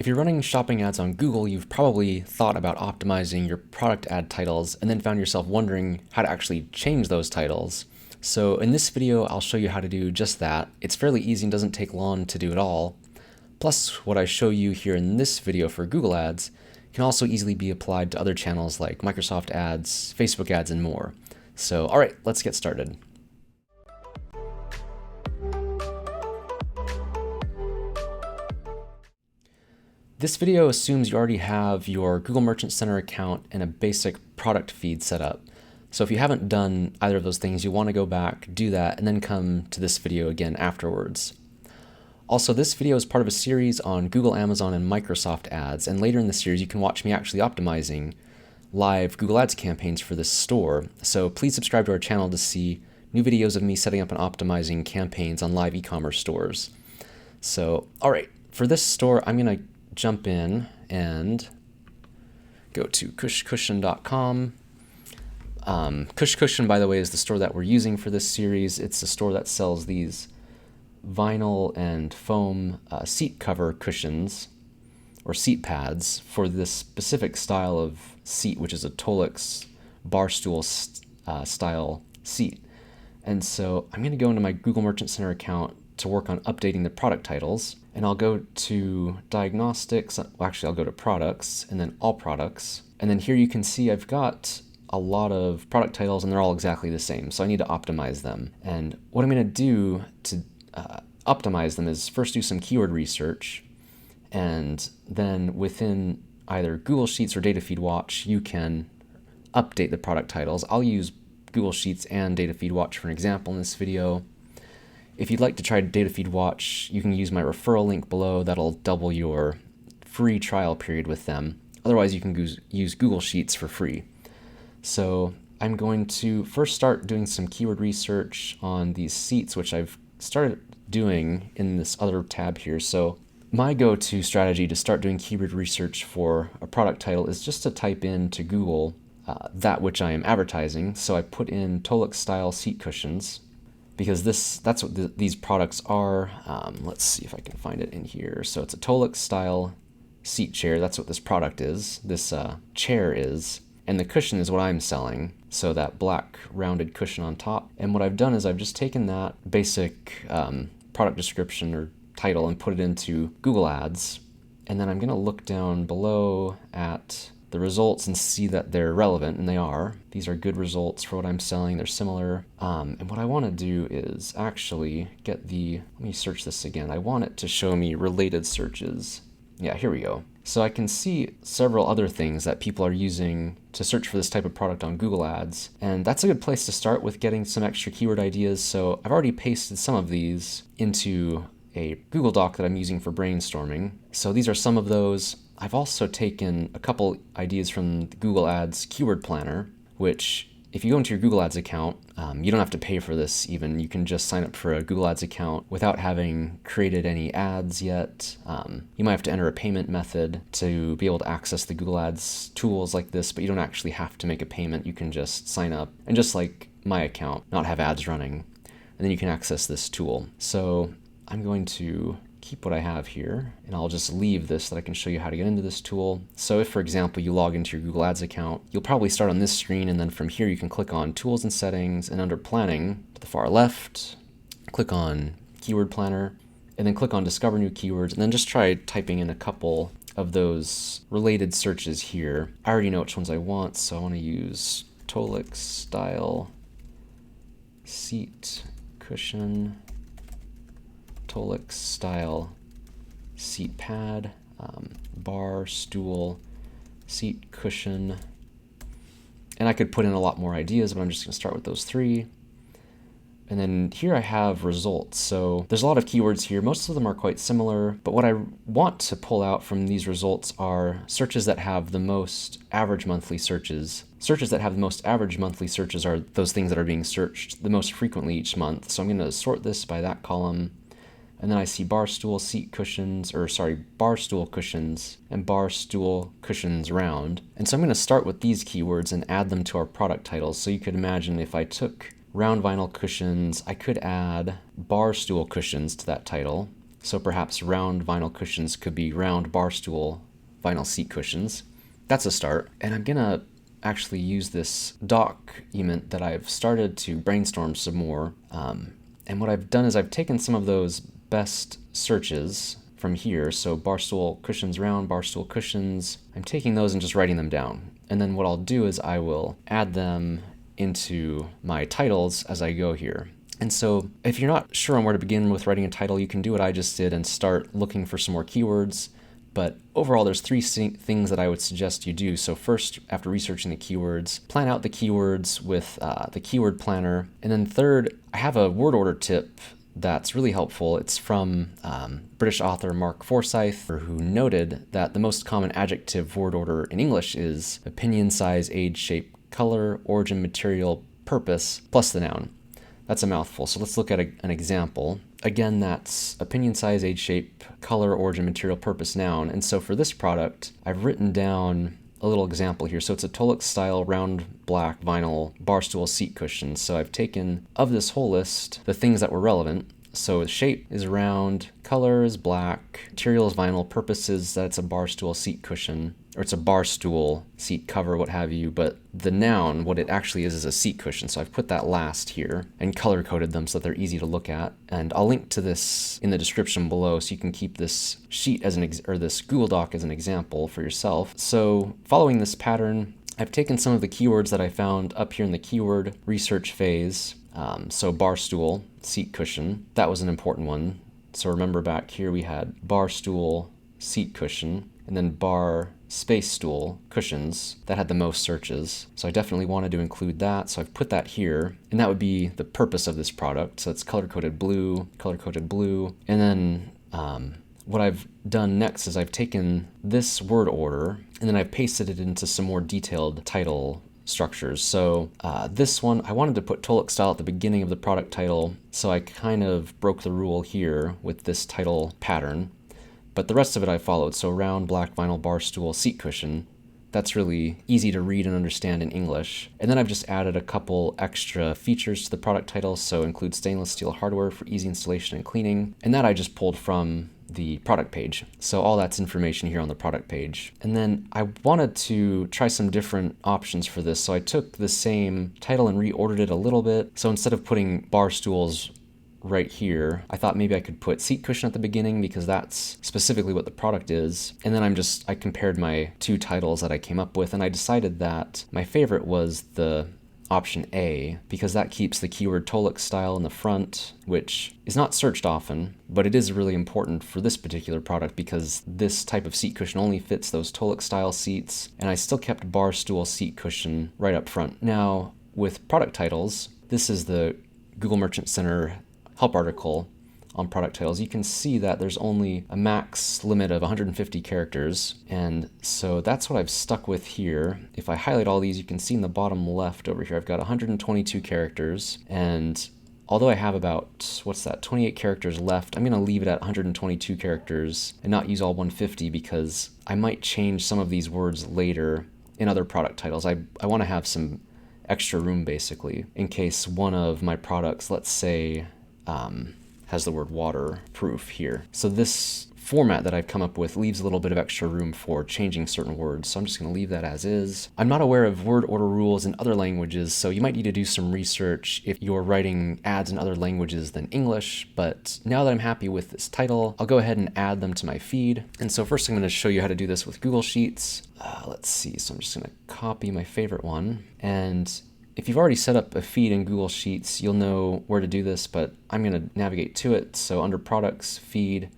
If you're running shopping ads on Google, you've probably thought about optimizing your product ad titles and then found yourself wondering how to actually change those titles. So in this video, I'll show you how to do just that. It's fairly easy and doesn't take long to do at all. Plus, what I show you here in this video for Google ads can also easily be applied to other channels like Microsoft ads, Facebook ads, and more. So, all right, let's get started. This video assumes you already have your Google Merchant Center account and a basic product feed set up. So if you haven't done either of those things, you want to go back, do that, and then come to this video again afterwards. Also, this video is part of a series on Google, Amazon, and Microsoft ads, and later in the series you can watch me actually optimizing live Google Ads campaigns for this store. So please subscribe to our channel to see new videos of me setting up and optimizing campaigns on live e-commerce stores. So, all right, for this store, I'm going to jump in and go to cushcushion.com. Cushion, by the way, is the store that we're using for this series. It's the store that sells these vinyl and foam seat cover cushions or seat pads for this specific style of seat, which is a Tolix bar stool style seat. And so I'm going to go into my Google Merchant Center account to work on updating the product titles. And I'll go to diagnostics, well, actually I'll go to products and then all products. And then here you can see I've got a lot of product titles and they're all exactly the same. So I need to optimize them. And what I'm going to do to optimize them is first do some keyword research. And then within either Google Sheets or Data Feed Watch, you can update the product titles. I'll use Google Sheets and Data Feed Watch for an example in this video. If you'd like to try Data Feed Watch, you can use my referral link below. That'll double your free trial period with them. Otherwise, you can use Google Sheets for free. So I'm going to first start doing some keyword research on these seats, which I've started doing in this other tab here. So my go-to strategy to start doing keyword research for a product title is just to type into Google that which I am advertising. So I put in Tolix style seat cushions, because that's what these products are. Let's see if I can find it in here. So it's a Tolix style seat chair. That's what this product is. This chair is. And the cushion is what I'm selling. So that black rounded cushion on top. And what I've done is I've just taken that basic product description or title and put it into Google Ads. And then I'm going to look down below at the results and see that they're relevant, and they are. These are good results for what I'm selling. They're similar. And what I want to do is actually get let me search this again. I want it to show me related searches. Yeah, here we go. So I can see several other things that people are using to search for this type of product on Google Ads. And that's a good place to start with getting some extra keyword ideas. So I've already pasted some of these into a Google Doc that I'm using for brainstorming. So these are some of those. I've also taken a couple ideas from the Google Ads keyword planner, which if you go into your Google Ads account, you don't have to pay for this even. You can just sign up for a Google Ads account without having created any ads yet. You might have to enter a payment method to be able to access the Google Ads tools like this, but you don't actually have to make a payment. You can just sign up and just like my account, not have ads running, and then you can access this tool. So I'm going to keep what I have here, and I'll just leave this so that I can show you how to get into this tool. So if, for example, you log into your Google Ads account, you'll probably start on this screen, and then from here you can click on Tools and Settings, and under Planning, to the far left, click on Keyword Planner, and then click on Discover New Keywords, and then just try typing in a couple of those related searches here. I already know which ones I want, so I want to use Tolix style seat cushion, Tolix style seat pad, bar stool seat cushion. And I could put in a lot more ideas, but I'm just going to start with those three. And then here I have results. So there's a lot of keywords here. Most of them are quite similar, but what I want to pull out from these results are searches that have the most average monthly searches. Searches that have the most average monthly searches are those things that are being searched the most frequently each month. So I'm going to sort this by that column. And then I see bar stool cushions and bar stool cushions round. And so I'm going to start with these keywords and add them to our product titles. So you could imagine if I took round vinyl cushions, I could add bar stool cushions to that title. So perhaps round vinyl cushions could be round bar stool vinyl seat cushions. That's a start. And I'm gonna actually use this document that I've started to brainstorm some more. And what I've done is I've taken some of those best searches from here. So bar stool cushions round, bar stool cushions. I'm taking those and just writing them down. And then what I'll do is I will add them into my titles as I go here. And so if you're not sure on where to begin with writing a title, you can do what I just did and start looking for some more keywords. But overall, there's three things that I would suggest you do. So first, after researching the keywords, plan out the keywords with the keyword planner. And then third, I have a word order tip that's really helpful. It's from British author Mark Forsyth, who noted that the most common adjective word order in English is opinion, size, age, shape, color, origin, material, purpose, plus the noun. That's a mouthful. So let's look at an example. Again, that's opinion, size, age, shape, color, origin, material, purpose, noun. And so for this product, I've written down a little example here. So it's a Tulloch style round black vinyl bar stool seat cushion. So I've taken, of this whole list, the things that were relevant. So the shape is round, color is black, material is vinyl, purpose is that it's a bar stool seat cushion, or it's a bar stool seat cover, what have you, but the noun, what it actually is a seat cushion. So I've put that last here and color coded them so that they're easy to look at. And I'll link to this in the description below so you can keep this sheet as or this Google Doc as an example for yourself. So following this pattern, I've taken some of the keywords that I found up here in the keyword research phase. So bar stool, seat cushion, that was an important one. So remember back here we had bar stool, seat cushion, and then bar space stool cushions. That had the most searches. So I definitely wanted to include that. So I've put that here, and that would be the purpose of this product. So it's color-coded blue. And then what I've done next is I've taken this word order, and then I've pasted it into some more detailed title structures. So this one, I wanted to put Tulloch style at the beginning of the product title, so I kind of broke the rule here with this title pattern. But the rest of it I followed. So round black vinyl bar stool seat cushion. That's really easy to read and understand in English. And then I've just added a couple extra features to the product title. So include stainless steel hardware for easy installation and cleaning. And that I just pulled from the product page. So all that's information here on the product page. And then I wanted to try some different options for this. So I took the same title and reordered it a little bit. So instead of putting bar stools right here, I thought maybe I could put seat cushion at the beginning because that's specifically what the product is. And then I compared my two titles that I came up with, and I decided that my favorite was the option A, because that keeps the keyword Tulloch style in the front, which is not searched often, but it is really important for this particular product because this type of seat cushion only fits those Tulloch style seats, and I still kept bar stool seat cushion right up front. Now, with product titles, this is the Google Merchant Center help article on product titles. You can see that there's only a max limit of 150 characters, and so that's what I've stuck with here. If I highlight all these, you can see in the bottom left over here, I've got 122 characters, and although I have about, 28 characters left, I'm gonna leave it at 122 characters and not use all 150 because I might change some of these words later in other product titles. I wanna have some extra room basically, in case one of my products, let's say, has the word waterproof here. So this format that I've come up with leaves a little bit of extra room for changing certain words. So I'm just going to leave that as is. I'm not aware of word order rules in other languages, so you might need to do some research if you're writing ads in other languages than English. But now that I'm happy with this title, I'll go ahead and add them to my feed. And so first I'm going to show you how to do this with Google Sheets. Let's see. So I'm just going to copy my favorite one. And if you've already set up a feed in Google Sheets, you'll know where to do this, but I'm going to navigate to it. So under Products, Feed,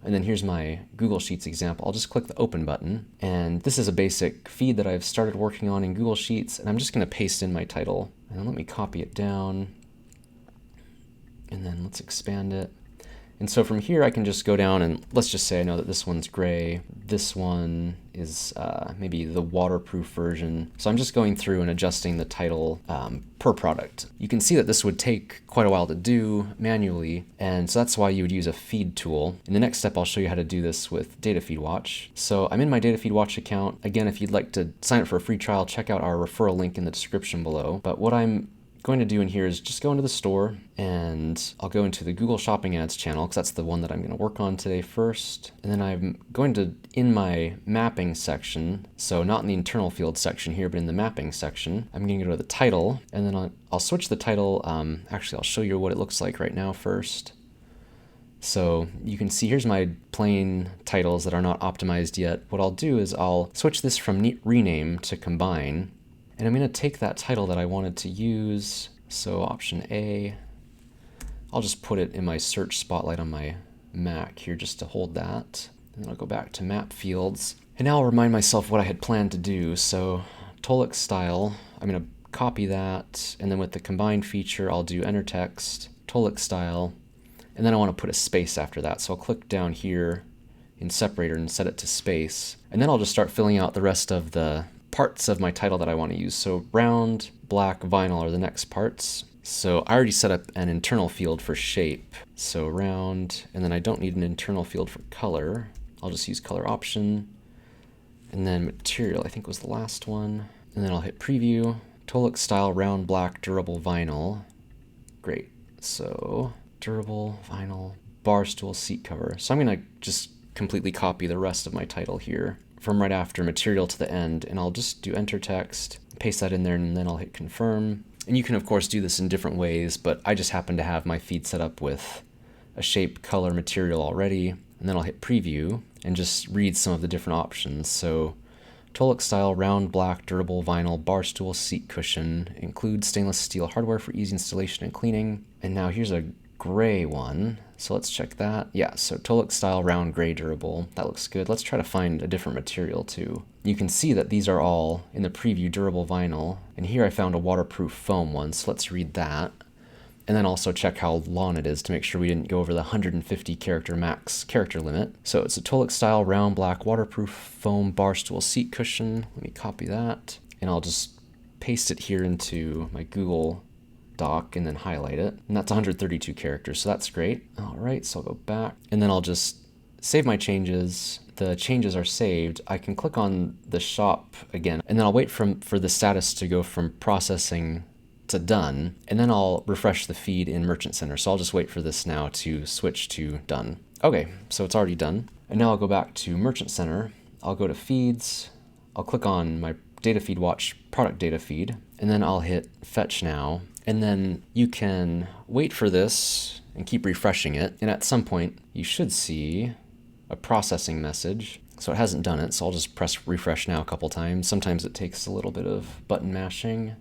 and then here's my Google Sheets example. I'll just click the Open button, and this is a basic feed that I've started working on in Google Sheets, and I'm just going to paste in my title. And then let me copy it down, and then let's expand it. And so from here, I can just go down and let's just say I know that this one's gray. This one is maybe the waterproof version. So I'm just going through and adjusting the title per product. You can see that this would take quite a while to do manually. And so that's why you would use a feed tool. In the next step, I'll show you how to do this with Data Feed Watch. So I'm in my Data Feed Watch account. Again, if you'd like to sign up for a free trial, check out our referral link in the description below. But what I'm going to do in here is just go into the store, and I'll go into the Google Shopping Ads channel because that's the one that I'm going to work on today first. And then I'm going to, in my mapping section, so not in the internal field section here, but in the mapping section, I'm going to go to the title, and then I'll switch the title. Actually, I'll show you what it looks like right now first. So you can see here's my plain titles that are not optimized yet. What I'll do is I'll switch this from rename to combine, and I'm going to take that title that I wanted to use. So option A, I'll just put it in my search spotlight on my Mac here just to hold that. And then I'll go back to map fields. And now I'll remind myself what I had planned to do. So Tolix style, I'm going to copy that, and then with the combine feature, I'll do enter text, Tolix style, and then I want to put a space after that. So I'll click down here in separator and set it to space. And then I'll just start filling out the rest of the parts of my title that I want to use. So round, black, vinyl are the next parts. So I already set up an internal field for shape. So round, and then I don't need an internal field for color. I'll just use color option. And then material, I think was the last one. And then I'll hit preview. Tolix style, round, black, durable, vinyl. Great. So durable, vinyl, bar stool, seat cover. So I'm going to just completely copy the rest of my title here from right after material to the end, and I'll just do enter text, paste that in there, and then I'll hit confirm. And you can of course do this in different ways, but I just happen to have my feed set up with a shape, color, material already, and then I'll hit preview and just read some of the different options. So Tolix style, round, black, durable, vinyl, bar stool, seat cushion, includes stainless steel hardware for easy installation and cleaning. And now here's a gray one, so let's check that. Yeah, so Tolix style, round, gray, durable. That looks good. Let's try to find a different material too. You can see that these are all in the preview durable vinyl, and here I found a waterproof foam one, so let's read that. And then also check how long it is to make sure we didn't go over the 150 character max character limit. So it's a Tolix style, round, black, waterproof foam bar stool seat cushion. Let me copy that, and I'll just paste it here into my Google Doc and then highlight it. And that's 132 characters, so that's great. All right, so I'll go back, and then I'll just save my changes. The changes are saved. I can click on the shop again, and then I'll wait for the status to go from processing to done, and then I'll refresh the feed in Merchant Center. So I'll just wait for this now to switch to done. Okay, so it's already done. And now I'll go back to Merchant Center. I'll go to feeds. I'll click on my data feed watch product data feed, and then I'll hit fetch now. And then you can wait for this and keep refreshing it. And at some point you should see a processing message. So it hasn't done it, so I'll just press refresh now a couple times. Sometimes it takes a little bit of button mashing.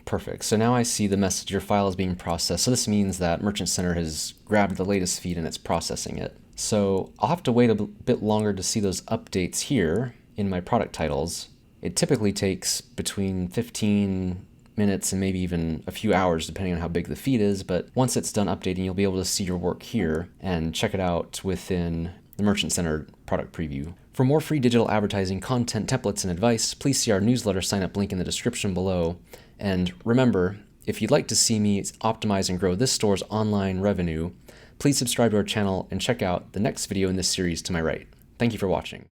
Perfect. So now I see the message, your file is being processed. So this means that Merchant Center has grabbed the latest feed and it's processing it. So I'll have to wait a bit longer to see those updates here in my product titles. It typically takes between 15 minutes and maybe even a few hours depending on how big the feed is, but once it's done updating, you'll be able to see your work here and check it out within the Merchant Center product preview. For more free digital advertising content, templates, and advice, please see our newsletter sign up link in the description below. And remember, if you'd like to see me optimize and grow this store's online revenue, please subscribe to our channel and check out the next video in this series to my right. Thank you for watching.